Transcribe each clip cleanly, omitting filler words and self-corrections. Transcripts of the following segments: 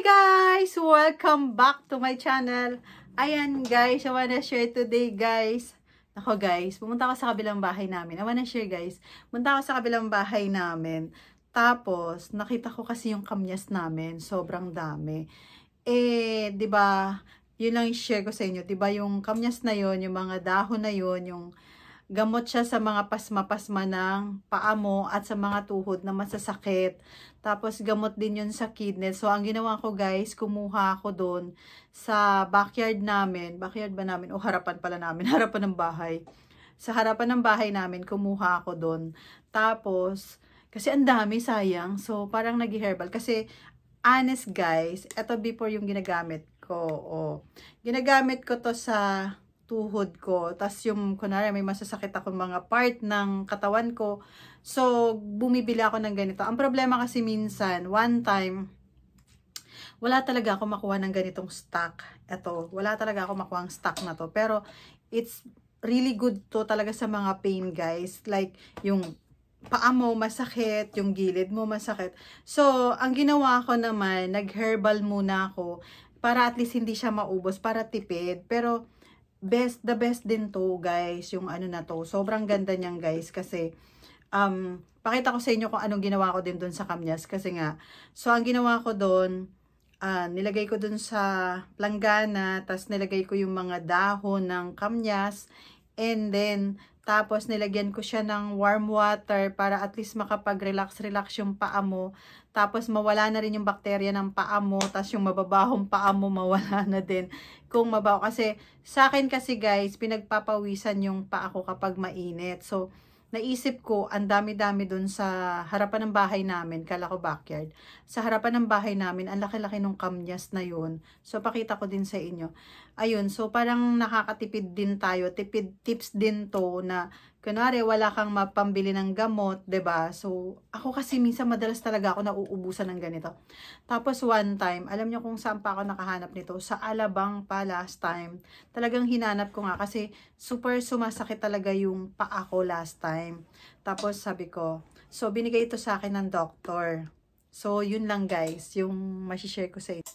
guys! Welcome back to my channel. Ayan guys, I wanna share today guys. Ako guys, pumunta ako sa kabilang bahay namin. I wanna share guys. Pumunta ako sa kabilang bahay namin. Tapos, nakita ko kasi yung kamyas namin. Sobrang dami. Eh, di ba? Yun lang i-share ko sa inyo. Di ba yung kamyas na yun, yung mga dahon na yun, yung gamot siya sa mga pasma-pasma ng paa mo at sa mga tuhod na masasakit. Tapos gamot din yun sa kidney. So ang ginawa ko guys, kumuha ako doon sa backyard namin. Backyard ba namin? O harapan pala namin. Harapan ng bahay. Sa harapan ng bahay namin, kumuha ako doon. Tapos, kasi ang dami sayang. So parang nag-herbal. Kasi honest guys, ito before yung ginagamit ko. Oh. Ginagamit ko to sa tuhod ko. Tapos yung, kunwari, may masasakit ako mga part ng katawan ko. So, bumibili ako ng ganito. Ang problema kasi minsan, one time, wala talaga ako makuha ng ganitong stock. Ito, wala talaga ako makuha ng stock na to. Pero, it's really good to talaga sa mga pain, guys. Like, yung paa mo masakit, yung gilid mo masakit. So, ang ginawa ko naman, nag-herbal muna ako para at least hindi siya maubos, para tipid. Pero, the best din to guys, yung ano na to. Sobrang ganda niyan guys kasi pakita ko sa inyo kung anong ginawa ko din doon sa kamyas kasi nga. So ang ginawa ko doon, nilagay ko doon sa planggana, tapos nilagay ko yung mga dahon ng kamyas and then tapos nilagyan ko siya ng warm water para at least makapag-relax yung paa mo. Tapos mawala na rin yung bakterya ng paa mo. Tapos yung mababahong paa mo mawala na din. Kung mabaho. Kasi sa akin kasi guys, pinagpapawisan yung paa ko kapag mainit. So naisip ko, ang dami-dami dun sa harapan ng bahay namin. Kala ko backyard. Sa harapan ng bahay namin, ang laki-laki nung kamyas na yun. So pakita ko din sa inyo. Ayun, so parang nakakatipid din tayo. Tipid tips din to na kunwari wala kang mapambili ng gamot, 'di ba? So ako kasi minsan madalas talaga ako nauubusan ng ganito. Tapos one time, alam niyo kung saan pa ako nakahanap nito? Sa Alabang pa last time. Talagang hinanap ko nga kasi super sumasakit talaga yung paa ko last time. Tapos sabi ko, so binigay ito sa akin ng doktor. So yun lang guys, yung ma-share ko sa inyo.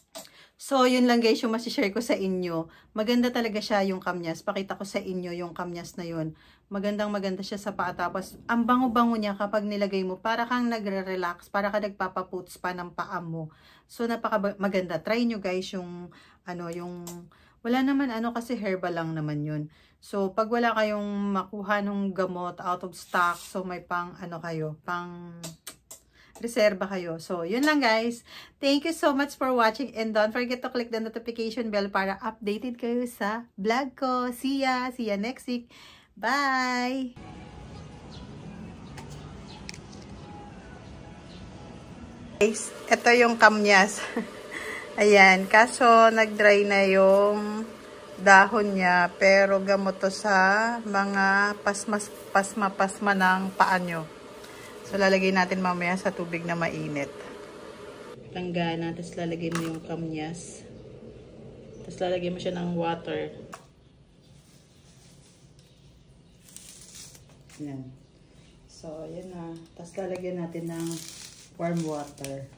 So, yun lang guys yung masishare ko sa inyo. Maganda talaga siya yung kamyas. Pakita ko sa inyo yung kamyas na yun. Maganda siya sa paa. Tapos, ang bango-bango niya kapag nilagay mo. Para kang nagre-relax. Para ka nagpapaputs pa ng paa mo. So, maganda. Try nyo guys yung, wala naman kasi herbal lang naman yun. So, pag wala kayong makuha nung gamot out of stock, so may pang, reserva kayo. So, yun lang guys. Thank you so much for watching and don't forget to click the notification bell para updated kayo sa vlog ko. See ya! See ya next week. Bye! Guys, ito yung kamyas. Ayan. Kaso, nag-dry na yung dahon niya. Pero gamot to sa mga pasma ng paa nyo. So, lalagay natin mamaya sa tubig na mainit. Planggana, tapos lalagay mo yung kamyas. Tapos lalagay mo siya ng water. Yan. So, yan na. Tapos lalagyan natin ng warm water.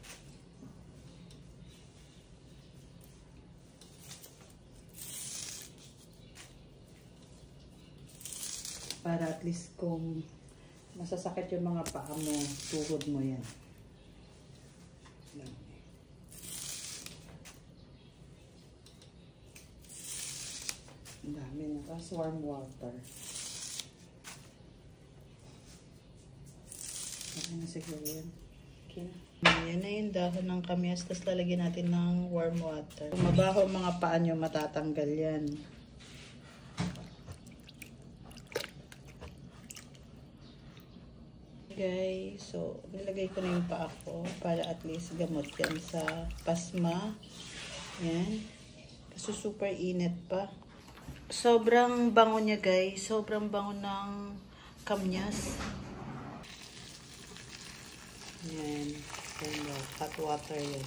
Para at least kung masasakit yung mga paa mo, tuhod mo yan. Ang dami na. Tapos warm water. Okay na siguro yan. Okay na. Yan na yung dahon ng kamyas. Tapos lalagyan natin ng warm water. Kung mabaho ang mga paa nyo, matatanggal yan. Guys, so nilagay ko na yung paa ko para at least gamot yan sa pasma. Yan. Kasi super init pa. Sobrang bango niya guys. Sobrang bango ng kamyas. Yan. Hot water yan.